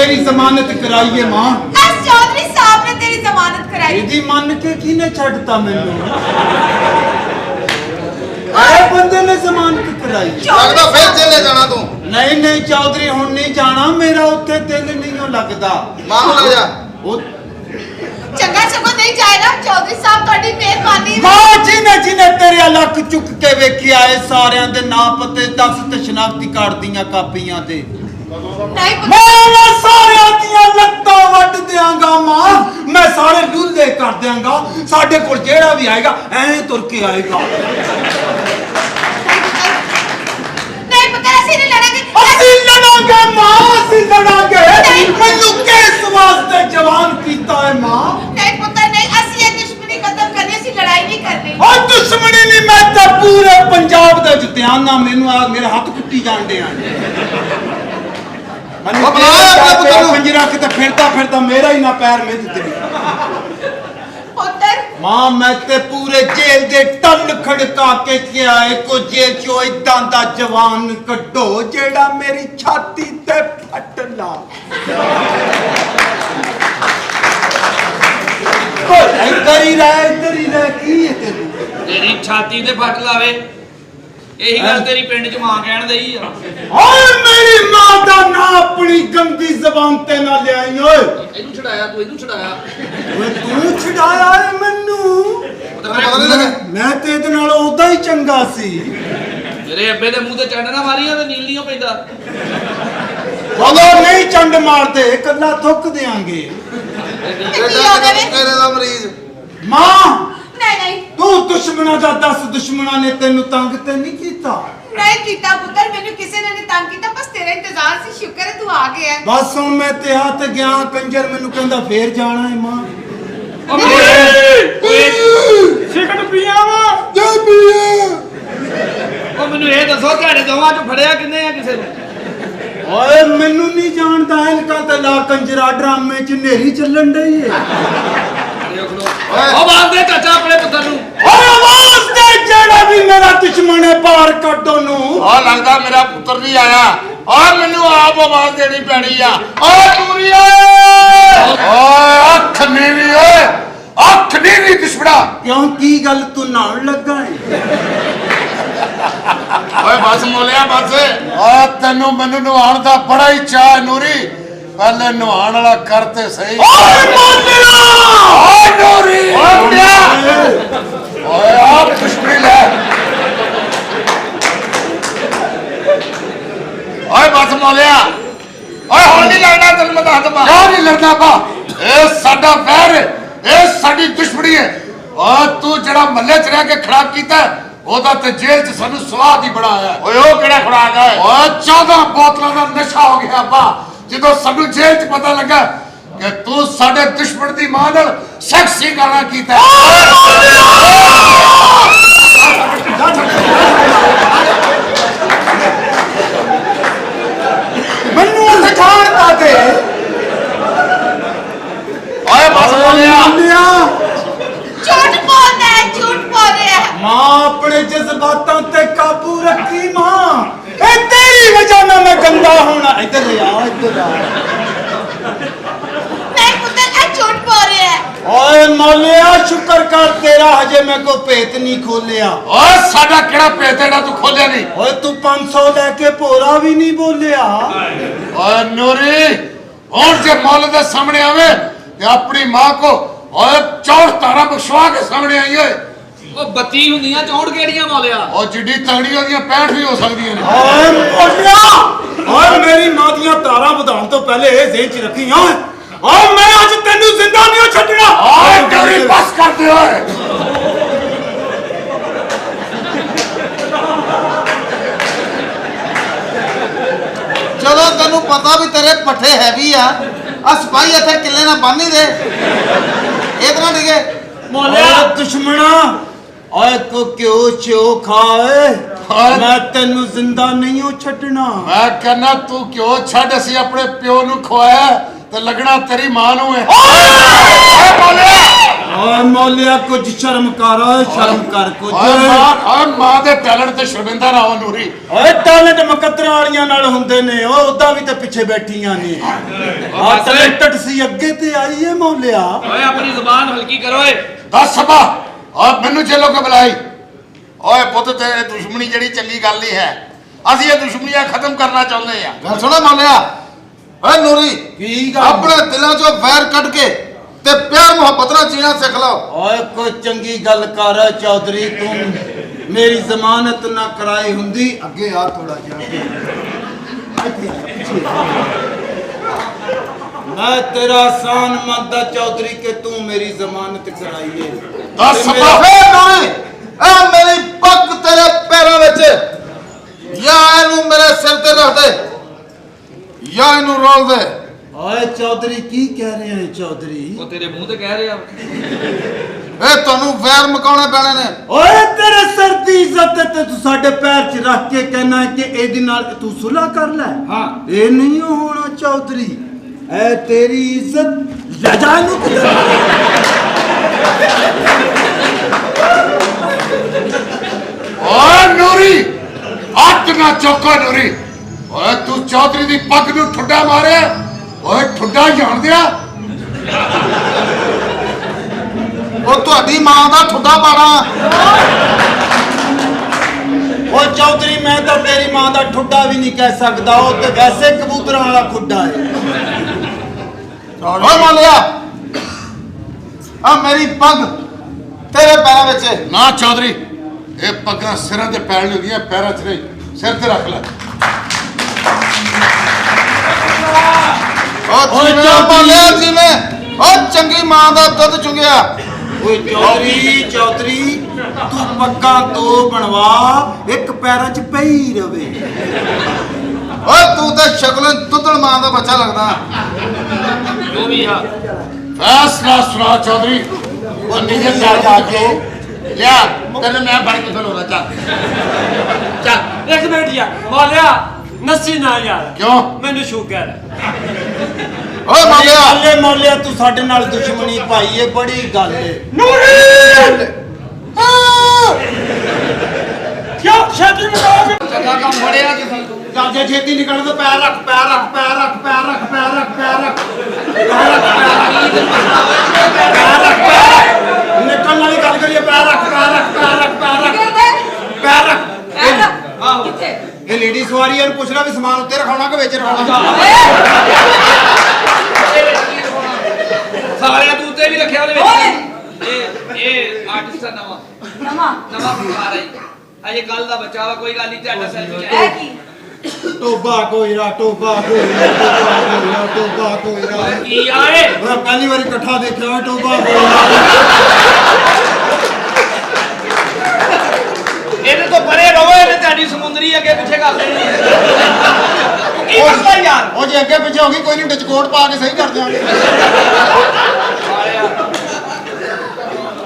तेरी जमानत कराई है मां। चौधरी साहब ने तेरी जमानत कराई। ਇਹਦੀ ਮੰਨ ਕੇ ਕਿਹਨੇ ਛੱਡਤਾ ਮੈਨੂੰ? ਆਏ ਬੰਦੇ ਨੇ ਜ਼ਮਾਨਤ ਕਰਾਈ। ਲੱਗਦਾ ਫਿਰ ਜੇਲੇ ਜਾਣਾ ਤੂੰ। ਨਹੀਂ ਨਹੀਂ ਚੌਧਰੀ ਹੁਣ ਨਹੀਂ ਜਾਣਾ, ਮੇਰਾ ਉੱਥੇ ਦਿਲ ਨਹੀਂ ਲੱਗਦਾ। ਮਾਂ ਨੂੰ ਲੈ ਜਾ। ਉਹ चंगा सगो नहीं जाएगा चौधरी साहब, ਤੁਹਾਡੀ ਮਿਹਰਬਾਨੀ। ਮਾਂ ਜਿਹਨੇ ਤੇਰੇ ਲੱਕ ਚੁੱਕ ਕੇ ਵੇਖਿਆ ਏ ਸਾਰਿਆਂ ਦੇ ਨਾਂ ਪਤੇ 10 ਤੇ ਸ਼ਨਾਖਤੀ ਕਾਰਡ ਦੀਆਂ ਕਾਪੀਆਂ ਤੇ। ਨਹੀਂ ਮੈਂ ਸਾਰਿਆਂ ਦੀਆਂ ਲੱਤਾਂ ਵੱਢ ਦਿਆਂਗਾ ਮਾਂ, ਮੈਂ ਸਾਰੇ ਲੁੱਲੇ ਕਰ ਦਿਆਂਗਾ। ਸਾਡੇ ਕੋਲ ਜਿਹੜਾ ਵੀ ਆਏਗਾ ਐਂ ਤੁਰ ਕੇ ਆਏਗਾ। नहीं पुत्र ਅਸੀਂ ਨਹੀਂ ਲੜਾਂਗੇ। ਅਸੀਂ ਲੜਾਂਗੇ ਮਾਂ, ਅਸੀਂ ਲੜਾਂਗੇ। ਮੈਨੂੰ ਕਿਸ ਵਾਸਤੇ ਜਵਾਨ ਕੀਤਾ ਹੈ ਮਾਂ? नहीं पुत्र नहीं, ਅਸੀਂ ਇਹ ਦੁਸ਼ਮਣੀ ਖਤਮ ਕਰਨੀ, ਅਸੀਂ ਲੜਾਈ ਨਹੀਂ ਕਰਨੀ। ਉਹ ਦੁਸ਼ਮਣੀ ਨਹੀਂ, ਮੈਂ ਤਾਂ ਪੂਰੇ ਪੰਜਾਬ ਦੇ ਧਿਆਨ ਨਾਲ ਮੈਨੂੰ ਮੇਰੇ ਹੱਥ ਕੁੱਟੀ ਜਾਂਦੇ ਆ। ਮੈਨੂੰ ਪੰਜਰਾ ਕਿਤੇ ਫਿਰਦਾ ਮੇਰਾ ਹੀ ਨਾ ਪੈਰ ਮਿੱਧ ਤੇ। ਪੁੱਤਰ ਮਾਂ ਮੈਂ ਤੇ ਪੂਰੇ ਜੇਲ੍ਹ ਦੇ ਟੱਲ ਖੜਕਾ ਕੇ ਕਿਹਾ ਇੱਕੋ ਜੇਲ੍ਹ ਚੋਂ ਇਦਾਂ ਦਾ ਜਵਾਨ ਕੱਢੋ ਜਿਹੜਾ ਮੇਰੀ ਛਾਤੀ ਤੇ ਫੱਟ ਲਾ। ਇੱਧਰ ਹੀ ਰਹਿ ਕੀ ਹੈ ਤੈਨੂੰ? ਤੇਰੀ ਛਾਤੀ ਤੇ ਫੱਟ ਲਾਵੇ, ਇਹੀ ਗੱਲ ਤੇਰੀ ਪਿੰਡ 'ਚ ਮਾਂ ਕਹਿਣ ਦਈ ਆ। ਓਏ ਮੇਰੀ ਮਾਂ ਦਾ ਨਾਂ ਆਪਣੀ ਗੰਦੀ ਜ਼ਬਾਨ ਤੇ ਨਾ ਲਿਆਈ ਓਏ। ਇਹਨੂੰ ਛਡਾਇਆ ਤੂੰ, ਇਹਨੂੰ ਛਡਾਇਆ। ਓਏ ਤੂੰ ਛਡਾਇਆ ਏ ਮੈਨੂੰ? ਮੈਂ ਤੇ ਇਹਦੇ ਨਾਲ ਉਦਾਂ ਹੀ ਚੰਗਾ ਸੀ। ਤੇਰੇ ਅੱਬੇ ਦੇ ਮੂੰਹ ਤੇ ਚੰਡ ਨਾ ਮਾਰੀਆਂ ਤੇ ਨੀਲ ਨਹੀਂ ਪੈਂਦਾ। ਉਦੋਂ ਨਹੀਂ ਚੰਡ ਮਾਰਦੇ, ਕੱਲਾ ਥੁੱਕ ਦੇਾਂਗੇ। ਤੇਰੇ ਦਾ ਮਰੀਜ਼। ਮਾਂ ਨਹੀਂ ਨਹੀਂ ਤੂੰ ਦੁਸ਼ਮਣਾਂ ਦਾ ਦੱਸ, ਦੁਸ਼ਮਣਾਂ ਨੇ ਤੈਨੂੰ ਤੰਗ ਤੇ ਨਹੀਂ ਕੀਤਾ? ਨਹੀਂ ਕੀਤਾ ਪੁੱਤਰ, ਮੈਨੂੰ ਕਿਸੇ ਨੇ ਨਹੀਂ ਤੰਗ ਕੀਤਾ, ਬਸ ਤੇਰਾ ਇੰਤਜ਼ਾਰ ਸੀ। ਸ਼ੁਕਰ ਹੈ ਤੂੰ ਆ ਗਿਆ। ਬਸ ਹੁਣ ਮੈਂ ਤੇ ਹੱਥ ਗਿਆ, ਕੰਜਰ ਮੈਨੂੰ ਕਹਿੰਦਾ ਫੇਰ ਜਾਣਾ ਹੈ ਮਾਂ। ਸਿਗਰਟ ਪੀਆ ਵਾ। ਜਾ ਪੀਏ। ਉਹ ਮੈਨੂੰ ਇਹ ਦੱਸੋ ਤੁਹਾਡੇ ਦੋਵਾਂ 'ਚ ਫੜਿਆ ਕਿੰਨੇ ਆ ਕਿਸੇ ਨੂੰ? ਓਏ ਮੈਨੂੰ ਨਹੀਂ ਜਾਣਦਾ ਇਨਕਾ ਤੇ ਲਾ ਕੰਜਰਾ, ਡਰਾਮੇ 'ਚ ਨੇਰੀ ਚੱਲਣ ਡਈ ਏ। ਉਹ ਬਾਂਦੇ ਚਾਚਾ ਆਪਣੇ ਪੁੱਤਰ ਨੂੰ। ਓਏ ਆਵਾਜ਼ ਦੇ, ਜਿਹੜਾ ਵੀ ਮੇਰਾ ਦੁਸ਼ਮਣ ਹੈ ਬਾਹਰ ਕੱਢ ਉਹਨੂੰ। ਆ ਲੱਗਦਾ ਮੇਰਾ ਪੁੱਤਰ ਨਹੀਂ ਆਇਆ। ਓਏ ਮੈਨੂੰ ਆਪ ਆਵਾਜ਼ ਦੇਣੀ ਪੈਣੀ ਆ। ਓਏ ਪੂਰੀਏ, ਓਏ ਅੱਖ ਨੀਵੀਂ, ਓਏ ਅੱਖ ਨੀਵੀਂ ਦੁਸ਼ਮਣਾ। ਕਿਉਂ ਕੀ ਗੱਲ ਤੂੰ ਨਾਉਣ ਲੱਗਾ ਹੈ? ਓਏ ਬਸ ਮੋਲਿਆ ਬਸ। ਓ ਤੈਨੂੰ ਮੈਨੂੰ ਨਵਾਉਣ ਦਾ ਬੜਾ ਹੀ ਚਾਹ ਨੂਰੀ, ਪਹਿਲੇ ਨਵਾਉਣ ਵਾਲਾ ਕਰ ਤੇ ਸਹੀ। ਓਏ ਮੋਲਿਆ, ਓਏ ਨੂਰੀ, ਓਏ ਮੁੰਡਿਆ, ਓਏ ਆਪ ਦੁਸ਼ਮਣੀ ਲੈ। ਓਏ ਬਸ ਮੋਲਿਆ, ਓਏ ਹੁਣ ਨਹੀਂ ਲੜਨਾ, ਤੈਨੂੰ ਮੈਂ ਦੱਸ ਦਵਾਂ। ਕਿਉਂ ਨਹੀਂ ਲੜਨਾ ਪਾ? ਇਹ ਸਾਡਾ ਵੈਰ, ਇਹ ਸਾਡੀ ਦੁਸ਼ਮਣੀ ਹੈ। ਓ ਤੂੰ ਜਿਹੜਾ ਮੱਲੇ 'ਚ ਰਹਿ ਕੇ ਖੜਾ ਕੀਤਾ ਉਹਦਾ ਤੇ ਜੇਲ੍ਹ 'ਚ ਸਾਨੂੰ ਸਵਾਦ ਹੀ ਬੜਾ ਆਇਆ। ਓਏ ਉਹ ਕਿਹੜਾ ਖੁਰਾਕ ਹੈ? ਓਏ 14 ਬੋਤਲਾਂ ਦਾ ਨਸ਼ਾ ਹੋ ਗਿਆ ਬਾ, ਜਦੋਂ ਸਾਨੂੰ ਜੇਲ੍ਹ 'ਚ ਪਤਾ ਲੱਗਾ ਕਿ ਤੂੰ ਸਾਡੇ ਦੁਸ਼ਮਣ ਦੀ ਮਾਂ ਨਾਲ ਸੈਕਸੀ ਗਾਣਾ ਕੀਤਾ। ਮੈਨੂੰ ਸਿਖਾਣ ਦਾ ਦੇ। ਓਏ ਬਸ ਬੋਲਿਆ। ਝੂਠ ਬੋਲਦਾ ਹੈ, ਝੂਠ ਬੋਲ ਰਿਹਾ ਹੈ। ਮਾਂ ਆਪਣੇ ਜਜ਼ਬਾਤਾਂ ਤੇ ਕਾਬੂ ਰੱਖੀ ਮਾਂ, ਇਹ ਤੇਰੀ ਵਜ੍ਹਾ ਨਾਲ ਮੈਂ ਗੰਦਾ ਹੋਣਾ। ਇੱਧਰ ਆ, ਇੱਧਰ ਆ। ਨਹੀਂ ਪੁੱਤਰ, ਇਹ ਝੂਠ ਬੋਲ ਰਿਹਾ ਹੈ। ਓਏ ਮੌਲਿਆ ਸ਼ੁਕਰ ਕਰ ਤੇਰਾ ਹਜੇ ਮੈਂ ਕੋ ਭੇਤ ਨਹੀਂ ਖੋਲਿਆ। ਓਏ ਸਾਡਾ ਕਿਹੜਾ ਭੇਤ ਜਿਹੜਾ ਤੂੰ ਖੋਲਿਆ ਨਹੀਂ? ਓਏ ਤੂੰ 500 ਲੈ ਕੇ ਭੋਰਾ ਵੀ ਨਹੀਂ ਬੋਲਿਆ। ਓਏ ਨੂਰੀ, ਹੁਣ ਜੇ ਮੁੱਲ ਦੇ ਸਾਹਮਣੇ ਆਵੇ ਤੇ ਆਪਣੀ ਮਾਂ ਕੋ ਓਏ 64 ਤਾਰਾ ਬਖਸ਼ਵਾ ਕੇ ਸਾਹਮਣੇ ਆਈ ਓਏ। ਉਹ 32 ਹੁੰਦੀਆਂ 64 ਕਿਹੜੀਆਂ ਮੌਲਿਆ? ਉਹ ਜਿੱਡੀ ਤਗੜੀ ਉਹਦੀਆਂ 65 ਵੀ ਹੋ ਸਕਦੀਆਂ ਨੇ। ਓਏ ਮੌਲਿਆ, ਓਏ ਮੇਰੀ ਮਾਂ ਦੀਆਂ ਤਾਰਾਂ ਵਧਾਉਣ ਤੋਂ ਪਹਿਲੇ ਇਹ ਜ਼ੇਨ 'ਚ ਰੱਖੀ ਓਏ। ਓਏ ਮੈਂ ਅੱਜ ਤੈਨੂੰ ਜ਼ਿੰਦਾ ਨਹੀਂ ਛੱਡਣਾ। ਓਏ ਡਰੀ ਬਸ ਕਰ ਦੇ ਓਏ। ਜਦੋਂ ਤੈਨੂੰ ਪਤਾ ਵੀ ਤੇਰੇ ਪੱਠੇ ਹੈਵੀ ਆ ਸਿਪਾਹੀ ਇੱਥੇ ਕਿੱਲੇ ਨਾਲ ਬੰਨ ਨਹੀਂ ਦੇ ਇਤਨਾ ਡਿਗੇ। ਮੌਲਿਆ ਦੁਸ਼ਮਣਾ, ਓਏ ਕੋ ਕਿਉਂ ਚੋ ਖਾਏ, ਮੈਂ ਤੈਨੂੰ ਜ਼ਿੰਦਾ ਨਹੀਂ ਛੱਡਣਾ। ਮੈਂ ਕਹਿੰਦਾ ਤੂੰ ਕਿਉਂ ਛੱਡ, ਅਸੀਂ ਆਪਣੇ ਪਿਓ ਨੂੰ ਖਵਾਇਆ ਤੇ ਲੱਗਣਾ ਤੇਰੀ ਮਾਂ ਨੂੰ ਹੈ। ਓਏ ਮੌਲਿਆ, ਓਏ ਮੌਲਿਆ ਕੁਝ ਸ਼ਰਮ ਕਰ, ਓਏ ਸ਼ਰਮ ਕਰ ਕੁਝ। ਓਏ ਮਾਂ ਦੇ ਟੈਲੈਂਟ ਤੇ ਸ਼ਰਮਿੰਦਾ ਨਾ ਹੋ ਨੂਰੀ। ਓਏ ਟੈਲੈਂਟ ਮੁਕੱਦਰਾਂ ਵਾਲੀਆਂ ਨਾਲ ਹੁੰਦੇ ਨੇ, ਉਹ ਉਦਾਂ ਵੀ ਤੇ ਪਿੱਛੇ ਬੈਠੀਆਂ ਨੇ। ਆ ਟੈਲੈਂਟਡ ਸੀ ਅੱਗੇ ਤੇ ਆਈ ਏ ਮੌਲਿਆ। ਓਏ ਆਪਣੀ ਜ਼ੁਬਾਨ ਹਲਕੀ ਕਰੋ ਓਏ। ਦੱਸ ਸਭਾ, ਓਏ ਮੈਨੂੰ ਜੇਲੋਂ ਕਿ ਬੁਲਾਈ। ਓਏ ਪੁੱਤ ਤੇ ਦੁਸ਼ਮਣੀ ਜਿਹੜੀ ਚੰਗੀ ਗੱਲ ਨਹੀਂ ਹੈ। ਅਸੀਂ ਇਹ ਦੁਸ਼ਮਣੀਆਂ ਖਤਮ ਕਰਨਾ ਚਾਹੁੰਦੇ ਆ। ਗੱਲ ਸੁਣੋ ਮੌਲਿਆ। ਓਏ ਨੂਰੀ, ਕੀ ਗੱਲ? ਆਪਣੇ ਦਿਲਾਂ ਚੋਂ ਵੈਰ ਕੱਢ ਕੇ ਤੇ ਪਿਆਰ ਮੁਹੱਬਤ ਨਾਲ ਜੀਣਾ ਸਿੱਖ ਲਓ। ਓਏ ਕੋਈ ਚੰਗੀ ਗੱਲ ਕਰ ਚੌਧਰੀ, ਤੂੰ ਮੇਰੀ ਜ਼ਮਾਨਤ ਨਾ ਕਰਾਈ ਹੁੰਦੀ। ਅੱਗੇ ਆ ਥੋੜਾ ਜਿਹਾ। ਮੈਂ ਤੇਰਾ ਆਸਾਨ ਮੰਨਦਾ ਚੌਧਰੀ ਕਿ ਤੂੰ ਮੇਰੀ ਜ਼ਮਾਨਤ ਕਰਾਈਏ। ਦੱਸ ਤੇ ਮੇਰਾ- ਸਭਾ। ਓਏ ਨੂਰੀ, ਆ ਮੇਰੀ ਪੱਗ ਤੇਰੇ ਪੈਰਾਂ ਵਿੱਚ, ਜਾਂ ਇਹਨੂੰ ਮੇਰੇ ਸਿਰ ਤੇ ਰੱਖ ਦੇ ਜਾਂ ਇਹਨੂੰ ਰੋਲ ਦੇ। ਓਏ ਚੌਧਰੀ ਕੀ ਕਹਿ ਰਹੇ ਹੈ ਚੌਧਰੀ? ਉਹ ਤੇਰੇ ਮੂੰਹ ਤੇ ਕਹਿ ਰਿਹਾ ਇਹ ਤੁਹਾਨੂੰ ਵੈਰ ਮਕਾਉਣੇ ਪੈਣੇ ਨੇ। ਓਏ ਤੇਰੇ ਸਿਰ ਦੀ ਇੱਜ਼ਤ ਤੇ ਤੂੰ ਸਾਡੇ ਪੈਰ 'ਚ ਰੱਖ ਕੇ ਕਹਿਣਾ ਕਿ ਇਹਦੇ ਨਾਲ ਤੂੰ ਸੁਲ੍ਹਾ ਕਰ ਲੈ। ਹਾਂ। ਇਹ ਨਹੀਂ ਹੋਣਾ ਚੌਧਰੀ, ਐ ਤੇਰੀ ਇੱਜ਼ਤ ਲੈ ਜਾ ਇਹਨੂੰ ਕਿਧਰ। ਓਏ ਨੂਰੀ, ਹੱਥ ਨਾ ਚੁੱਕੋ ਨੂਰੀ। ਓਏ ਤੂੰ ਚੌਧਰੀ ਦੀ ਪੱਗ ਨੂੰ ਠੁੱਡਾ ਮਾਰਿਆ। ਓਏ ਠੁੱਡਾ ਜਾਣਦਿਆ ਉਹ ਤੁਹਾਡੀ ਮਾਂ ਦਾ ਠੁੱਡਾ ਪਾੜਾ। ਓ ਚੌਧਰੀ ਮੈਂ ਤਾਂ ਤੇਰੀ ਮਾਂ ਦਾ ਠੁੱਡਾ ਵੀ ਨਹੀਂ ਕਹਿ ਸਕਦਾ, ਉਹ ਤੇ ਵੈਸੇ ਕਬੂਤਰਾਂ ਵਾਲਾ ਖੁੱਡਾ ਹੈ। ਓਏ ਮੌਲਿਆ, ਆ ਮੇਰੀ ਪੱਗ ਤੇਰੇ ਪੈਰਾਂ ਵਿੱਚ। ਨਾ ਚੌਧਰੀ, ਇਹ ਪੱਗਾਂ ਸਿਰਾਂ ਤੇ ਪੈਣ ਹੁੰਦੀਆਂ, ਪੈਰਾਂ 'ਚ ਨਹੀਂ। ਸਿਰ ਤੇ ਰੱਖ ਲੈ। ਉਹ ਜਿਵੇਂ ਮੌਲਿਆ, ਜਿਵੇਂ ਉਹ ਚੰਗੀ ਮਾਂ ਦਾ ਦੁੱਧ ਚੁੰਗਿਆ। ਓਏ ਚੌਧਰੀ ਚੌਧਰੀ, ਤੂੰ ਪੱਗਾਂ ਤੋਂ ਬਣਵਾ, ਇੱਕ ਪੈਰਾਂ 'ਚ ਪਈ ਰਵੇ। ਓਏ ਤੂੰ ਤਾਂ ਸ਼ਕਲੋਂ ਦੁੱਧੜ ਮਾਂ ਦਾ ਬੱਚਾ ਲੱਗਦਾ। ਜੋ ਵੀ ਆ। ਫੈਸਲਾ ਸੁਣਾ ਚੌਧਰੀ। ਉਹ ਨੀਚੇ ਜਾ ਕੇ ਲਿਆ, ਤੈਨੂੰ ਮੈਂ ਫੜ ਕੇ ਖਲੋਣਾ। ਚੱਲ ਇੱਕ ਮਿੰਟ ਯਾਰ ਮੌਲਿਆ, ਨੱਸੀ ਨਾ ਯਾਰ, ਕਿਉਂ? ਮੈਨੂੰ ਸ਼ੂਗਰ ਹੈ। ਓਏ ਮੌਲਿਆ, ਮੌਲੇ ਮੌਲਿਆ ਤੂੰ ਸਾਡੇ ਨਾਲ ਦੁਸ਼ਮਣੀ ਪਾਈ ਏ, ਬੜੀ ਗੱਲ ਏ। ਕਿਉਂ ਛੇਤੀ ਨਿਕਾਲ। ਚੰਗਾ ਕੰਮ ਫੜਿਆ ਤੁਸੀਂ। ਚੱਲ ਜੇ ਛੇਤੀ ਨਿਕਲਣ ਤੋਂ ਪੈਰ ਰੱਖ, ਪੈਰ ਰੱਖ, ਪੈਰ ਰੱਖ, ਪੈਰ ਰੱਖ, ਪੈਰ ਰੱਖ, ਪੈਰ ਰੱਖ, ਪੈਰ ਰੱਖ, ਪੈਰ ਰੱਖ। ਨਿਕਲਣ ਵਾਲੀ ਗੱਲ ਕਰੀਏ। ਪੈਰ ਰੱਖ, ਪੈਰ ਰੱਖ, ਪੈਰ ਰੱਖ, ਪੈਰ ਰੱਖ, ਪੈਰ ਰੱਖ। ਆਹੋ। ਕਿੱਥੇ? ਇਹ ਲੇਡੀ ਸਵਾਰੀ ਇਹਨੂੰ ਪੁੱਛਣਾ ਵੀ ਸਮਾਨ ਉੱਤੇ ਰਖਾਉਣਾ ਕਿ ਵਿੱਚ ਰਖਾਉਣਾ। ਸਾਰਿਆਂ ਤੂੰ ਉੱਤੇ ਵੀ ਰੱਖਿਆ ਉਹਦੇ ਵਿੱਚ। ਇਹ ਆਰਟਿਸਟ ਆ ਨਵਾਂ ਨਵਾਂ ਬੁਖਾਰ ਹੈ। ਅਜੇ ਕੱਲ ਦਾ ਬੱਚਾ ਵਾ, ਕੋਈ ਗੱਲ ਨਹੀਂ, ਤੁਹਾਡਾ ਸੈਲਫੀ ਇਹ ਕੀ? ਟੋਬਾ ਕੋਇਰਾ, ਟੋਬਾ ਕੋਇਰਾ, ਟੋਬਾ ਕੋਇਰਾ, ਟੋਬਾ ਕੋਇਰਾ। ਕੀ ਆਏ? ਮੈਂ ਪਹਿਲੀ ਵਾਰੀ ਇਕੱਠਾ ਦੇਖਿਆ ਟੋਬਾ ਕੋਇਰਾ। ਇਹਦੇ ਤੋਂ ਪਰੇ ਰਹੋ, ਇਹਨੇ ਤੁਹਾਡੀ ਸਮੁੰਦਰੀ ਅੱਗੇ ਪਿੱਛੇ ਕਰ ਦੇਣੀ ਹੈ। ਕੀ ਕਰਦਾ ਯਾਰ? ਉਹ ਜੇ ਅੱਗੇ ਪਿੱਛੇ ਹੋ ਗਈ ਕੋਈ ਨਹੀਂ, ਡਿਸਕੋਡ ਪਾ ਕੇ ਸਹੀ ਕਰ ਦਿਆਂਗੇ।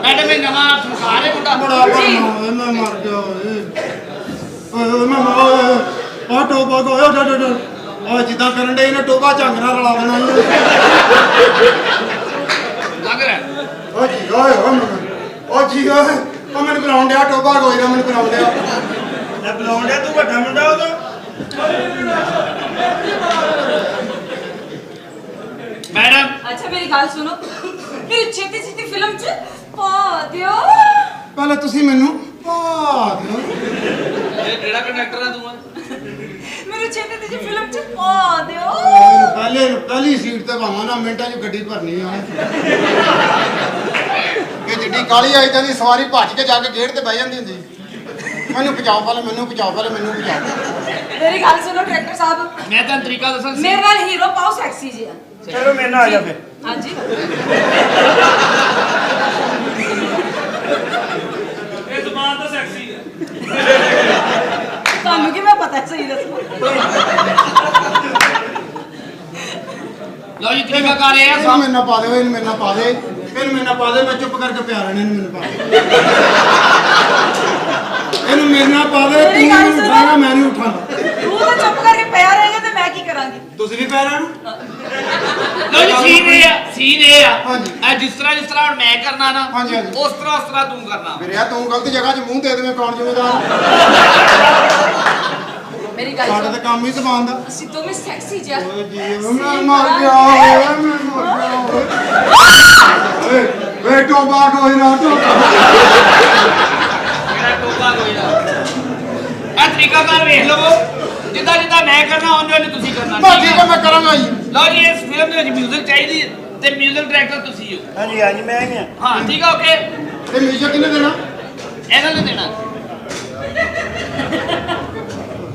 ਮੈਡਮ ਇਹ ਨਵਾਂ ਬੁਖਾਰ ਹੈ ਮੁੰਡਾ। ਬੜਾ ਮੈਂ ਮਰ ਗਿਆ ਓਏ। ਓਏ ਮੈਂ ਆ ਟੋਬਾ ਕੋਇਰਾ, ਓਏ ਜਿੱਦਾਂ ਕਰਨ ਦੇ ਇਹਨੇ ਟੋਬਾ ਝੰਗ ਨਾਲ ਰਲਾ ਦੇਣਾ ਈ। ਲੱਗ ਰਿਹਾ। ਓ ਜੀ ਓਏ ਓ ਜੀ ਓਏ, ਉਹ ਮੈਨੂੰ ਬੁਲਾਉਣ ਡਿਆ ਟੋਬਾ ਕੋਇਰਾ, ਮੈਨੂੰ ਬੁਲਾਉਣ ਡਿਆ। ਮੈਂ ਬੁਲਾਉਣ ਡਿਆ, ਤੂੰ ਵੱਡਾ ਮੁੰਡਾ ਉਹਦਾ। ਮੈਡਮ ਅੱਛਾ ਮੇਰੀ ਗੱਲ ਸੁਣੋ, ਮੇਰੀ ਛੇਤੀ ਛੇਤੀ ਫਿਲਮ 'ਚ ਪਾ ਦਿਓ। ਪਹਿਲਾਂ ਤੁਸੀਂ ਮੈਨੂੰ ਪਾ ਦਿਓ। ਇਹ ਕਿਹੜਾ ਕੰਡਕਟਰ ਆ ਤੂੰ? ਮੇਰੀ ਛੇਤੀ ਛੇਤੀ ਫਿਲਮ 'ਚ ਪਾ ਦਿਓ। ਪਹਿਲੀ ਸੀਟ ਤੇ ਭਾਵਾਂ ਨਾ, ਮਿੰਟਾਂ 'ਚ ਗੱਡੀ ਭਰਨੀ ਆ। ਇਹ ਜਿੱਡੀ ਕਾਲੀ ਆਈ ਜਾਂਦੀ, ਸਵਾਰੀ ਭੱਜ ਕੇ ਜਾ ਕੇ ਗੇਟ ਤੇ ਬਹਿ ਜਾਂਦੀ ਹੁੰਦੀ। ਮੈਨੂੰ ਪਹੁੰਚਾਓ ਪਹਿਲੇ, ਮੈਨੂੰ ਪਹੁੰਚਾਓ ਪਹਿਲੇ, ਮੈਨੂੰ ਪਹੁੰਚਾਓ। ਮੇਰੀ ਗੱਲ ਸੁਣੋ ਡਾਇਰੈਕਟਰ ਸਾਹਿਬ, ਮੈਂ ਤਾਂ ਤਰੀਕਾ ਦੱਸਾਂ। ਮੇਰੇ ਨਾਲ ਹੀਰੋ ਪਾਓ ਸੈਕਸੀ ਜਿਹਾ। ਚਲੋ ਮੇਰੇ ਨਾਲ ਆ ਜਾ ਫਿਰ। ਹਾਂਜੀ ਇਹ ਜ਼ੁਬਾਨ ਤਾਂ ਸੈਕਸੀ ਹੈ। ਤੁਹਾਨੂੰ ਕਿਵੇਂ ਪਤਾ ਸਹੀ ਦੱਸੋ? ਲਓ ਜੀ ਤਰੀਕਾ ਕਰ ਰਹੇ ਆ ਇਹਨੂੰ ਮੇਰੇ ਨਾਲ ਪਾ ਦਿਓ, ਇਹਨੂੰ ਮੇਰੇ ਨਾਲ ਪਾ ਦੇ, ਇਹਨੂੰ ਮੇਰੇ ਨਾਲ ਪਾ ਦੇ। ਮੈਂ ਚੁੱਪ ਕਰਕੇ ਪਿਆ ਰਹਿਣਾ, ਇਹਨੂੰ ਮੈਨੂੰ ਪਾ ਦੇ। ਇਹਨੂੰ ਮੇਰੇ ਨਾਲ ਪਾ ਦੇ। ਤੂੰ ਮੇਰੀ ਗੱਲ ਮੈਨੂੰ ਸੁਣੋ। ਉਠਾਣਾ, ਮੈਂ ਨਹੀਂ ਉਠਾਣਾ। ਤੂੰ ਤਾਂ ਚੁੱਪ ਕਰਕੇ ਪਿਆ ਰਹੇਗਾ ਤੇ ਮੈਂ ਕੀ ਕਰਾਂਗੀ? ਤੁਸੀਂ ਤੁਸੀਂ ਵੀ ਪੈਰਾਂ ਨੂੰ ਲੋ ਜੀ ਸੀਨ ਇਹ ਆ ਹਾਂਜੀ। ਇਹ ਜਿਸ ਤਰ੍ਹਾਂ ਹੁਣ ਮੈਂ ਕਰਨਾ ਨਾ ਹਾਂਜੀ, ਹਾਂਜੀ। ਉਸ ਤਰ੍ਹਾਂ ਤੂੰ ਕਰਨਾ। ਵੀਰਿਆ ਤੂੰ ਗਲਤ ਜਗ੍ਹਾ 'ਚ ਮੂੰਹ ਦੇ ਦੇਵੇਂ ਕੌਣ ਜ਼ਿੰਮੇਦਾਰ ਮੇਰੀ ਗੱਲ ਸਾਡਾ ਸੁਣ ਤਾਂ ਕੰਮ ਹੀ ਜ਼ਬਾਨ ਦਾ ਅਸੀਂ ਦੋਵੇਂ ਸੈਕਸੀ ਜਿਹਾ ਓਏ ਜੀ ਮੈਂ ਮਰ ਗਿਆ ਓਏ ਮੈਂ ਮਰ ਗਿਆ ਓਏ ਵੇ ਟੋਬਾ ਕੋਈ ਨਾ ਟੋਬਾ ਮੇਰਾ ਟੋਪਾ ਕੋਈ ਨਾ ਇਹ ਤਰੀਕਾ ਕਾਰ ਵੇਖ ਲਵੋ ਜਿੱਦਾਂ ਮੈਂ ਕਰਨਾ ਉਹਨੇ ਤੁਸੀਂ ਕਰਨਾ। ਬਸ ਠੀਕ ਹੈ ਮੈਂ ਕਰਾਂਗਾ ਜੀ। ਲਓ ਜੀ ਇਸ ਫਿਲਮ ਦੇ ਵਿੱਚ ਮਿਊਜ਼ਿਕ ਚਾਹੀਦੀ ਹੈ ਤੇ ਮਿਊਜ਼ਿਕ ਡਾਇਰੈਕਟਰ ਤੁਸੀਂ ਹੋ। ਹਾਂਜੀ ਹਾਂਜੀ ਮੈਂ ਹੀ ਆ ਹਾਂ ਠੀਕ ਆ ਓਕੇ। ਤੇ ਮਿਊਜ਼ਿਕ ਕਿਹਨੇ ਦੇਣਾ ਇਹਨਾਂ ਨੇ ਦੇਣਾ।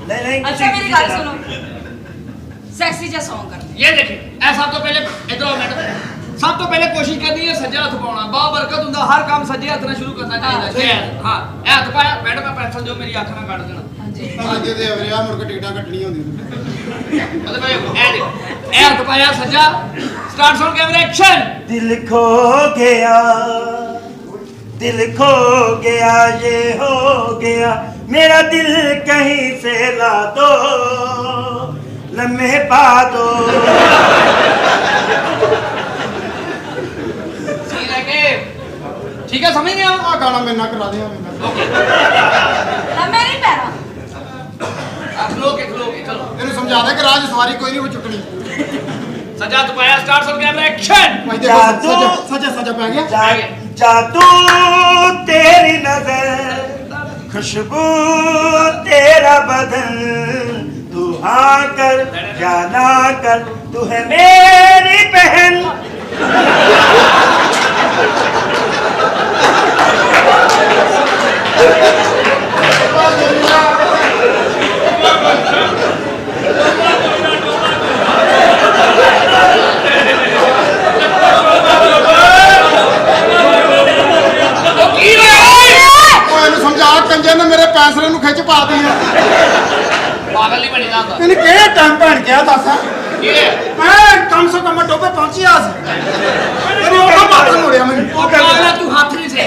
ਨਹੀਂ अच्छा मेरी गल सुनो सेक्सी जा सॉन्ग करते ये देखिए ਇਹ ਸਭ ਤੋਂ ਪਹਿਲੇ ਇਧਰ ਆਓ ਮੈਡਮ। ਸਭ ਤੋਂ ਪਹਿਲੇ ਕੋਸ਼ਿਸ਼ ਕਰਨੀ ਹੈ ਸੱਜਾ ਹੱਥ ਪਾਉਣਾ। ਬਾ ਬਰਕਤ ਹੁੰਦਾ ਹਰ ਕੰਮ ਸੱਜੇ ਹੱਥ ਨਾਲ ਸ਼ੁਰੂ ਕਰਨਾ ਚਾਹੀਦਾ। ਹਾਂ ਇਹ ਹੱਥ ਪਾਇਆ ਮੈਡਮ ਮੈਂ ਪੈਨਸਲ ਦਿਓ ਮੇਰੀ ਅੱਖ ਨਾਲ ਕੱਢ ਦੇਣਾ। ਅੱਗੇ ਦੇ ਵੀਰਿਆ ਮੁੜ ਕੇ ਟਿਕਟਾਂ ਕੱਟਣੀ ਹੁੰਦੀ ਮਤਲਬ ਇਹ ਦੇਖ ਇਹ ਹੱਥ ਪਾਇਆ ਸੱਜਾ ਸਟਾਰਟ ਸੌਂਡ ਕੈਮਰਾ ਐਕਸ਼ਨ। दिल खो गया ये हो गया मेरा दिल कहीं से ला दो लम्हे पा दो सीन है के ठीक है समझ गए ਆ ਗਾਣਾ ਮੇਰੇ ਨਾਲ ਕਰਾ ਦਿਆ ਮੈਨੂੰ हैं मैं नहीं पैरा खलो के चलो ਇਹਨੂੰ ਸਮਝਾ ਦੇ ਕਿ ਰਾਜ ਸਵਾਰੀ ਕੋਈ ਨਹੀਂ ਉਹ ਚੁੱਕਣੀ सजा तो पाया स्टार्ट सॉन्ग कैमरा एक्शन। ਭਾਈ ਦੇਖੋ ਸੱਜਾ ਪੈ ਗਿਆ जादू तेरी नजर खुशबू तेरा बदन तू हाँ कर या ना कर तू है मेरी बहन ਉਹ ਇਹਨੂੰ ਸਮਝਾ ਕੰਜੇ ਨੇ ਮੇਰੇ ਪੈਸਰੇ ਨੂੰ ਖਿੱਚ ਪਾ ਦਿਆ पागल नहीं बनी जाता ਇਹਨੇ ਕਿਹੜੇ ਟਾਈਮ ਭੈਣ ਗਿਆ ਦੱਸ ये ਮੈਂ ਕਮ ਸੇ ਕਮ ਟੋਪੇ ਪਹੁੰਚਿਆ ਸੀ ਇਹਨੇ ਉਹ ਮਾਰ ਮੁੜਿਆ ਮੈਨੂੰ ਉਹ ਪਾਗਲਾ ਤੂੰ ਹੱਥ ਨਹੀਂ ਸੇ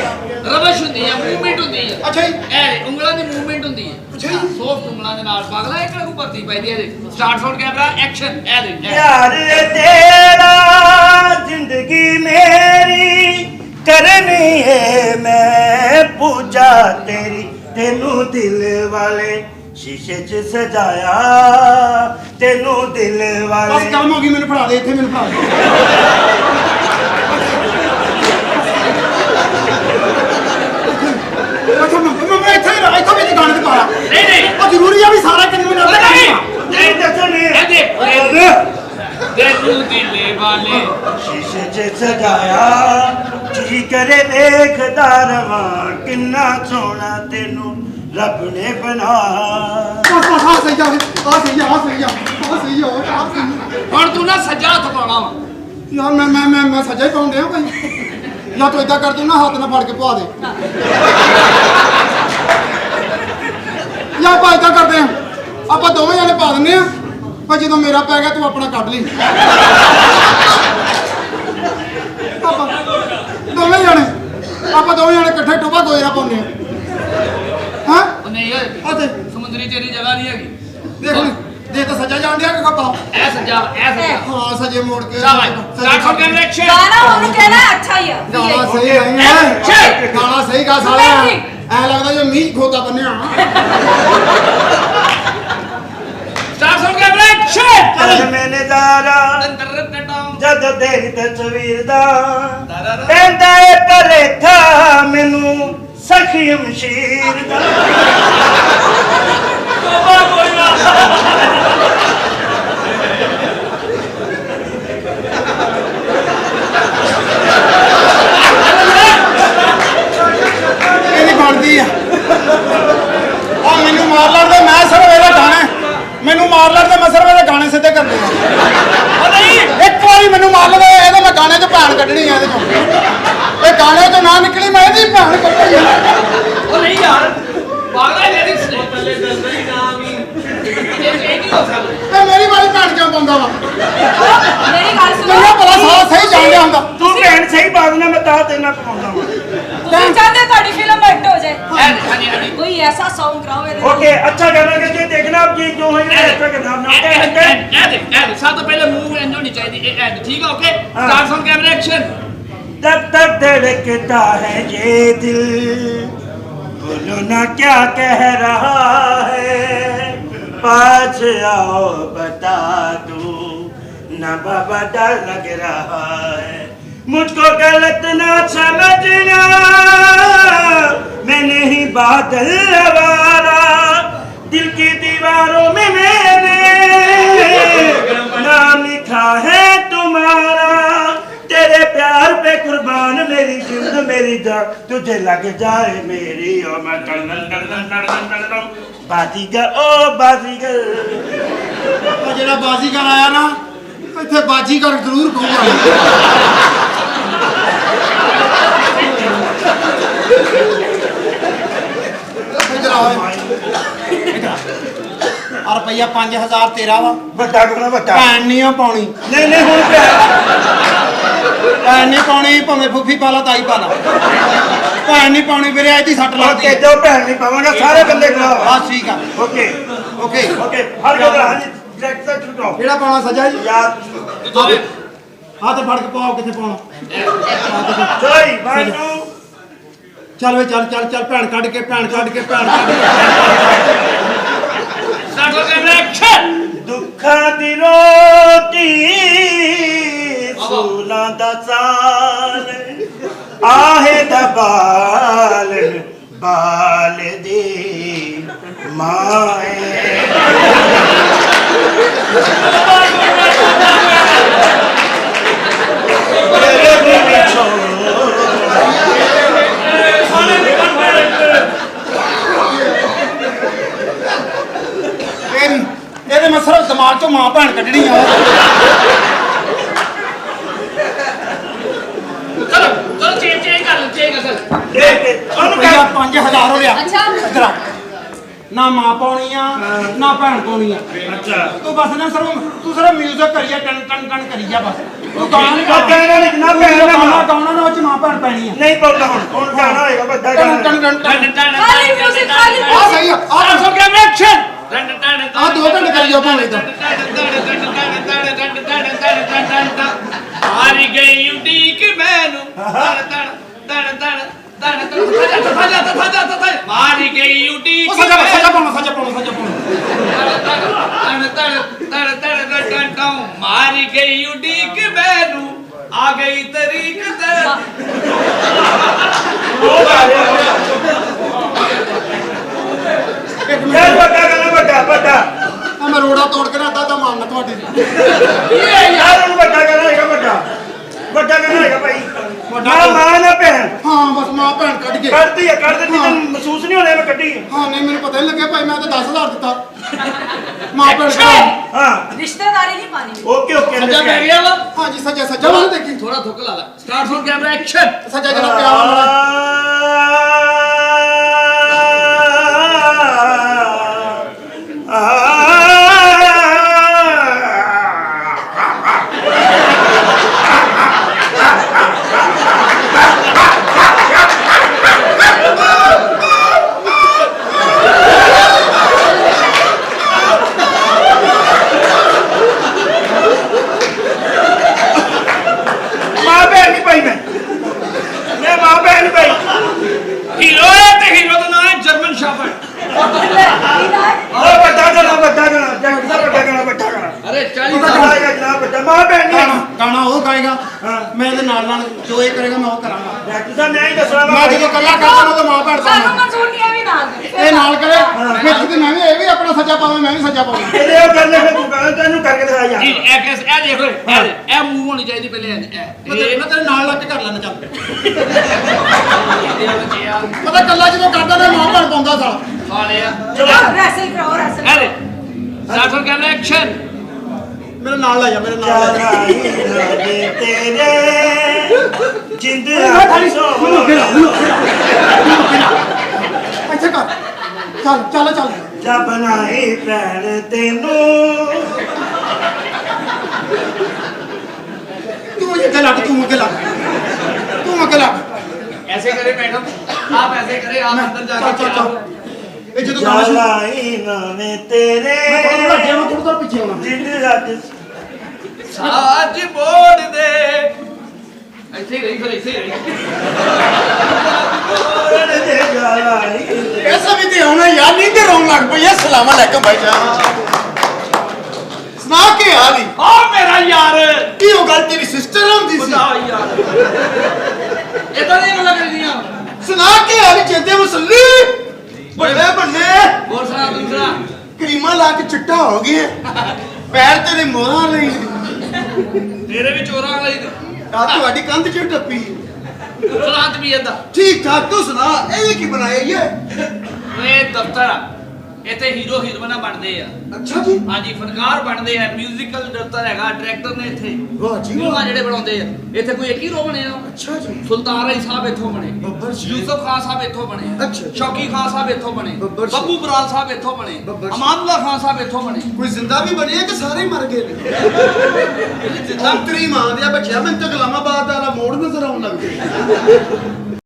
ਰਵਸ਼ ਹੁੰਦੀ ਹੈ ਮੂਵਮੈਂਟ ਹੁੰਦੀ ਹੈ। ਅੱਛਾ ਜੀ ਇਹ ਉਂਗਲਾਂ ਦੀ ਮੂਵਮੈਂਟ ਹੁੰਦੀ ਹੈ। ਅੱਛਾ ਜੀ ਸੌਫਟ ਉਂਗਲਾਂ ਦੇ ਨਾਲ ਪਾਗਲਾ ਇੱਕ ਨੂੰ ਭਰਤੀ ਪੈਦੀ ਹੈ। ਸਟਾਰਟ ਸੌਂਡ ਕੈਮਰਾ ਐਕਸ਼ਨ ਇਹ ਦੇ प्यार तेरा जिंदगी मेरी करनी है मैं पूजा तेरी तेनू दिल वाले शीशे च सजाया तेनू दिल ਬਸ वाले ਕੰਮ ਹੋ ਗਈ ਮੈਨੂੰ ਫੜਾ ਦੇ ਇੱਥੇ ਮੈਨੂੰ ਫੜਾ ਦੇ ਮੈਂ ਇੱਥੇ ਵੀ ਦੁਕਾਨ ਤੇ ਪਾਇਆ ਨਹੀਂ ਉਹ ਜ਼ਰੂਰੀ ਆ ਵੀ ਸਾਰਾ ਕੰਮ ਮੈਨੂੰ नहीं दसने ਇਹ ਦੇਖ ਤੈਨੂੰ ਦਿਲ ਵਾਲੇ शीशे च सजाया जी करे देखदा रवां किन्ना सोना तेनू रब ने बना ਬਸ ਆ ਸਹੀ ਆ ਹੁਣ ਤੂੰ ਨਾ ਸੱਜਾ ਹੱਥ ਪਾਉਣਾ ਵਾ। ਯਾਰ ਮੈਂ ਸੱਜਾ ਹੀ ਪਾਉਣ ਡਿਆ ਭਾਈ ਜਾਂ ਤੂੰ ਏਦਾਂ ਕਰ ਤੂੰ ਨਾ ਹੱਥ ਨਾਲ ਫੜ ਕੇ ਪਵਾ ਦੇ ਜਾਂ ਆਪਾਂ ਏਦਾਂ ਕਰਦੇ ਆ ਆਪਾਂ ਦੋਵੇਂ ਜਣੇ ਪਾ ਦਿੰਨੇ ਆ ਪਰ ਜਦੋਂ ਮੇਰਾ ਪੈ ਗਿਆ ਤੂੰ ਆਪਣਾ ਕੱਢ ਲਈ ਆਪਾਂ ਦੋਵੇਂ ਜਣੇ ਇਕੱਠੇ ਟੋਬਾ ਗੋਇਰਾ ਪਾਉਂਦੇ ਆ ਹਾਂ ਉਹ ਨਹੀਂ ਓਏ ਆ ਤੇ ਸਮੁੰਦਰੀ ਤੇਰੀ ਜਗ੍ਹਾ ਨਹੀਂ ਹੈਗੀ। ਦੇਖ ਲੈ ਦੇ ਤਾਂ ਸੱਜਾ ਜਾਣ ਡਿਆ ਕਿ ਖੱਬਾ ਇਹ ਸੱਜਾ ਹਾਂ ਸੱਜੇ ਮੋੜ ਕੇ ਸਟਾਰਟ ਸੌਂਡ ਕੈਮਰਾ ਐਕਸ਼ਨ। गाना ਉਹਨੂੰ ਕਹਿਣਾ ਅੱਛਾ ਹੀ ਆ ਗਾਣਾ ਸਹੀ ਹੈ ਗਾਣਾ ਸਹੀ ਗਾ ਸਾਲਾ ਐ ਲੱਗਦਾ ਜੇ ਮੀਂਹ ਖੋਤਾ ਬੰਨਿਆ ਸਟਾਰਟ ਸੌਂਡ ਕੈਮਰਾ ਐਕਸ਼ਨ। जद मैंने दारा जद तेरी तस्वीर दा कहंदा ए भलेखा मैनू सखी मशीर दा ਇਹਦੀ ਬਣਦੀ ਆ ਆ ਮੈਨੂੰ ਮਾਰ ਲੈਣ ਦੇ ਮੈਂ ਸਿਰਫ ਇਹਦਾ ਗਾਣਾ ਮੈਨੂੰ ਮਾਰ ਲੈਣ ਦੇ ਮੈਂ ਸਿਰਫ ਇਹਦੇ ਗਾਣੇ ਸਿੱਧੇ ਕਰਨੇ ਆ ਉਹ ਨਹੀਂ ਇੱਕ ਵਾਰੀ ਮੈਨੂੰ ਮਾਰ ਲਵੇ ਇਹਦੇ ਮੈਂ ਗਾਣੇ 'ਚ ਭੈਣ ਕੱਢਣੀ ਆ ਇਹਦੇ 'ਚੋਂ ਇਹ ਗਾਣੇ 'ਚੋਂ ਨਾ ਨਿਕਲੀ ਮੈਂ ਇਹਦੀ ਭੈਣ ਕੱਢਣੀ ਆ ਉਹ ਨਹੀਂ ਯਾਰ ਪਾਗਲਾ ਲਿਰਿਕਸ ਨੇ ਪਹਿਲੇ ਦੱਸਦਾ ਹੀ ਨਾ ਵੀ ਇਹ ਨਹੀਂ ਹੋ ਸਕਦਾ। ਤੇ ਮੇਰੀ ਵਾਲੀ ਭੈਣ ਕਿਉਂ ਪਾਉਂਦਾ ਵਾ ਮੇਰੀ ਗੱਲ ਸੁਣੋ ਤੈਨੂੰ ਪਤਾ ਸਾਰਾ ਸਹੀ ਜਾਣ ਡਿਆ ਹੁੰਦਾ तू भैन सही बात ना मैं ता तेना पवांदा वा ਤੁਸੀਂ ਚਾਹੁੰਦੇ ਤੁਹਾਡੀ ਫਿਲਮ ਹਿੱਟ ਹੋ ਜਾਏ ਹਾਂਜੀ कोई ऐसा सॉन्ग कराओ मेरे ओके अच्छा गाना कि देखना आप ये जो है ये अच्छा करना आप ਸਭ ਤੋਂ ਪਹਿਲੇ ਮੂਵ ਇੰਜ ਹੋਣੀ ਚਾਹੀਦੀ ਇਹ ਐਂਡ ਠੀਕ ਆ okay start from camera action तब तक धड़कता है ये दिल बोलो ना क्या कह रहा है पास आओ बता दूं ना बाबा डर लग रहा है मुझको गलत ना समझना मैं नहीं बादल आवारा दिल की दीवारों में मैंने नाम लिखा है तुम्हारा तेरे प्यार पे कुर्बान मेरी जिंद मेरी जान तुझे लग जाए मेरी ओ मैं बाजीगर ओ बाजीगर ਉਹ ਜਿਹੜਾ ਬਾਜ਼ੀਗਰ ਆਇਆ ਨਾ ਇੱਥੇ ਬਾਜ਼ੀਗਰ ਜ਼ਰੂਰ ਕਹੂੰਗਾ ਆ ਰੁਪਈਆ 5000 ਤੇਰਾ ਵਾ बता दो ना बता ਭੈਣ ਨਹੀਂ ਉਹ ਪਾਉਣੀ नहीं नहीं हूं क्या ਭੈਣ ਨਹੀਂ ਪਾਉਣੀ ਭਾਵੇਂ ਫੁੱਫੀ ਪਾ ਲਾ ਤਾਈ ਪਾ ਲਾ ਭੈਣ ਨਹੀਂ ਪਾਉਣੀ ਵੀਰੇ ਅੱਜ ਦੀ ਸੱਟ ਲੱਗਦੀ ओके जो भैन नहीं पाऊंगा सारे बंदे खिलाओ ਬਸ ਠੀਕ ਆ ओके ਓਕੇ ओके हर गल हां जी डायरेक्ट से छुटो ਕਿਹੜਾ ਪਾਉਣਾ ਸਜਾ ਜੀ यार ਹੱਥ ਫੜ ਕੇ ਪਾਓ ਕਿੱਥੇ ਪਾਉਣਾ जोई वन टू ਚੱਲ ਵੇ ਚੱਲ ਚੱਲ ਚੱਲ ਭੈਣ ਕੱਢ ਕੇ ਭੈਣ ਕੱਢ ਕੇ ਭੈਣ ਕੱਢ ਕੇ ਸਟਾਰਟ ਫਰਮ ਕੈਮਰਾ ਐਕਸ਼ਨ दुखा दी रोटी सूला दा साल आहे दा बाल बाल दी माए तेरे भी छोड़ ਇਹਦੇ ਮੈਂ ਸਿਰਫ ਦਿਮਾਗ ਚੋਂ ਮਾਂ ਭੈਣ ਕੱਢਣੀ ਆ ਚਲੋ ਚੇਂਜ ਕਰ ਰੁਪਈਆ 5000 ਹੋ ਗਿਆ ਅੱਛਾ। ਇੱਧਰ ਆ। ਨਾ ਮਾਂ ਪਾਉਣੀ ਆ ਨਾ ਭੈਣ ਪਾਉਣੀ ਆ अच्छा ਤੂੰ ਬਸ ਨਾ ਤੂੰ ਸਿਰਫ ਮਿਊਜ਼ਿਕ ਕਰੀਆ ਟਨ ਟਨ ਟਨ ਕਰੀ ਜਾ ਬਸ ਤੂੰ ਗਾਣਾ ਨਹੀਂ तो कहना लिखना पहले ਗਾਣਾ ਗਾਉਣਾ ਨਾ ਉਹ ਚ ਮਾਂ ਭੈਣ ਪੈਣੀ ਆ नहीं बोलना कौन गाना होएगा बड़ा ਟਨ गाना ਟਨ ਟਨ खाली म्यूजिक खाली ਆ ਸਹੀ ਆ ਸਟਾਰਟ ਫਰਮ ਕੈਮਰਾ ਐਕਸ਼ਨ ਆ 2 ਘੰਟੇ ਕਰੀ ਜਾ ਭਾਵੇਂ ਤਾਂ ਹਾਰੀ ਗਈ ਉਡੀਕ ਮੈਨੂੰ ਮਾਰੀ ਗਈ ਉਡੀਕ ਉਹ ਸੱਜਾ ਪਾਉਣਾ ਮਾਰੀ ਗਈ ਉਡੀਕ ਮੈਨੂੰ ਆ ਗਈ ਤਰੀਕ ਤੇ यार बड़ा गाना बड़ा ਆ ਮੈਂ ਰੋੜਾ ਤੋੜ ਕੇ ਨਾ ਦਾਦਾ ਮਾਰਨਾ ਤੁਹਾਡੇ ये यार उन बड़ा गाना है बड़ा गाना है भाई ਵੱਡਾ ना मां ना बहन ਹਾਂ ਬਸ ਮਾਂ ਭੈਣ ਕੱਢ ਕੇ कर दी तैਨੂੰ महसूस नहीं होने में कड्डी ਹਾਂ ਨਹੀਂ ਮੈਨੂੰ ਪਤਾ ਨਹੀਂ ਲੱਗਿਆ ਭਾਈ ਮੈਂ ਤਾਂ 10000 ਦਿੱਤਾ ਮਾਂ ਭੈਣ ਕੱਢ हां रिश्तेदारी नहीं पानी ओके ओके ਸੱਜਾ ਪੈ ਗਿਆ ਵਾ ਹਾਂ ਜੀ ਸੱਜਾ ਵਾਲਾ ਦੇਖੀ ਥੋੜਾ ਥੁੱਕ ਲਾ ਲੈ ਸਟਾਰਟ ਫਰਮ ਕੈਮਰਾ ਐਕਸ਼ਨ ਸੱਜਾ ਜਿਹੜਾ ਪਿਆ ਵਾ ਮੇਰਾ मां बहन नहीं पाई मैं मां बहन नहीं पाई ਹੀਰੋ ਹੈ ਤੇ ਹੀਰੋ ਦਾ ਨਾਮ ਹੈ ਜਰਮਨ ਸ਼ਾਫਰਡ ओ बड़ा गाना बड़ा गाना ਅਰੇ 40 बड़ा गाना जनाब बड़ा मां बहन नहीं ਗਾਣਾ ਗਾਣਾ ਉਹ ਗਾਏਗਾ ਹਾਂ। ਮੈਂ ਇਹਦੇ ਨਾਲ ਜੋ ਇਹ ਕਰੇਗਾ ਮੈਂ ਉਹ ਕਰਾਂਗਾ डॉक्टर साहब मैं ही दसना ਮੈਂ ਜਦੋਂ ਇਕੱਲਾ ਕਰਦਾ ਨਾ ਤਾਂ ਮਾਂ ਭੈਣ सानू ਪਾਉਣਾ मंजूर नहीं है भी ना ਇਹ ਨਾਲ ਕਰੇ ਫਿਰ ਕਿਤੇ ਮੈਂ ਵੀ ਇਹ ਵੀ ਆਪਣਾ ਸੱਜਾ ਪਾਵਾਂ ਮੈਂ ਵੀ ਸੱਜਾ ਪਾਵਾਂ तेरे ओ करने फिर तू कहना तैਨੂੰ करके दिखा यार ਇਹ ਦੇਖ ਲੋ ਇਹ ਮੂਵ ਹੋਣੀ ਚਾਹੀਦੀ ਪਹਿਲੇ ਇਹ ਮੈਂ ਤੇਰੇ ਨਾਲ ਲੱਗ ਕੇ ਕਰ ਲੈਣਾ ਚੱਲ ਪਤਾ ਇਕੱਲਾ ਜਦੋਂ ਕਰਦਾ ਨਾ ਮਾਂ ਭੈਣ ਪਾਉਂਦਾ ਸਾਲਾ ਸਾਲਿਆ रैसल कराओ रैसल ਅਰੇ ਸਟਾਰਟ ਫਰਮ ਕੈਮਰਾ ਐਕਸ਼ਨ ਮੇਰੇ ਨਾਲ ਲੈ ਜਾ ਮੇਰੇ ਨਾਲ ਲੈ ਜਾ तेरे जिंद ਇੱਥੇ ਕਰ ਚੱਲ जा बनाई भैन तेनू ਤੂੰ ਅੱਗੇ ਲੱਗ ऐसे करे मैडम, आप ऐसे करे, आप अंदर जाके चल, चल, क्या- ਇਹ ਜਦੋਂ ਗਾਣਾ ਸ਼ੁਰੂ जालाइन में तेरे ਮੈਂ ਥੋੜਾ ਅੱਗੇ ਆਉਣਾ ਥੋੜਾ ਪਿੱਛੇ ਆਉਣਾ दिन रात साज बोल दे ऐसे ही रही, फिर ऐसे ही रही। जालाइन ਐਸਾ ਵੀ ਤੇ ਆਉਣਾ ਯਾਰ ਨਹੀਂ ਤੇ ਰੋਣ ਲੱਗ ਪਈ ਅਸਲਾਮ ਅਲੈਕਮ ਭਾਈ ਜਾਨ ਸੁਣਾ ਕੇ ਆ ਰਹੀ हाँ मेरा यार, ਕੀ ਉਹ ਗੱਲ ਤੇਰੀ ਸਿਸਟਰ ਹੁੰਦੀ ਸੀ बता यार, इतना नहीं गल्ला करी ਸੁਣਾ ਕੇ ਆ ਰਹੀ ਚੇਤੇ ਮੁਸੱਲੀ ਬੱਲੇ ਬੱਲੇ और सुना दूसरा ਕਰੀਮਾ ਲਾ ਕੇ ਚਿੱਟਾ ਹੋ ਗਿਆ ਪੈਰ ਤੇਰੇ ਮੋਹਰਾਂ ਲਈ तेरे भी चोरा वाली ਆ ਤੁਹਾਡੀ ਕੰਧ ਚ ਟੱਪੀ सुनात भी है ਠੀਕ ਠਾਕ ਤੂੰ ਸੁਣਾ ਇਹ ਕੀ ਬਣਾਇਆ ਇਹ ਇਹ ਦਫ਼ਤਰ ਆ ਇੱਥੇ ਹੀਰੋ ਹੀਰੋਇਨਾਂ ਬਣਦੇ ਆ ਅੱਛਾ ਜੀ ਹਾਂਜੀ ਫਨਕਾਰ ਬਣਦੇ ਆ ਮਿਊਜ਼ੀਕਲ ਦਫ਼ਤਰ ਹੈਗਾ ਡਾਇਰੈਕਟਰ ਨੇ ਇੱਥੇ ਵਾਹ ਜੀ ਫਿਲਮਾਂ ਵਾਹ ਜਿਹੜੇ ਬਣਾਉਂਦੇ ਆ ਇੱਥੇ ਕੋਈ ਇੱਕ ਹੀਰੋ ਬਣਿਆ ਅੱਛਾ ਜੀ ਸੁਲਤਾਨ ਅਲੀ ਸਾਹਿਬ ਇੱਥੋਂ ਬਣੇ ਬੱਬਰ ਜੀ। ਯੂਸਫ ਖਾਨ ਸਾਹਿਬ ਇੱਥੋਂ ਬਣੇ ਅੱਛਾ। ਸ਼ੌਕੀ ਖਾਨ ਸਾਹਿਬ ਇੱਥੋਂ ਬਣੇ ਬੱਬਰ ਜੀ। ਬੱਬੂ ਬਰਾਲ ਸਾਹਿਬ ਇੱਥੋਂ ਬਣੇ ਬੱਬਰ ਜੀ। ਅਮਾਨੁੱਲਾ ਖਾਨ ਸਾਹਿਬ ਇੱਥੋਂ ਬਣੇ ਕੋਈ ਜ਼ਿੰਦਾ ਵੀ ਬਣੇ ਕਿ ਸਾਰੇ ਹੀ ਮਰ ਗਏ ਨੇ ਅੰਤਰੀ ਮਾਂ ਦੇ ਬੱਚਿਆ ਮੈਨੂੰ ਤਾਂ ਗੁਲਾਮਾਬਾਦ ਵਾਲਾ ਮੋੜ ਨਜ਼ਰ ਆਉਣ ਲੱਗ ਪਿਆ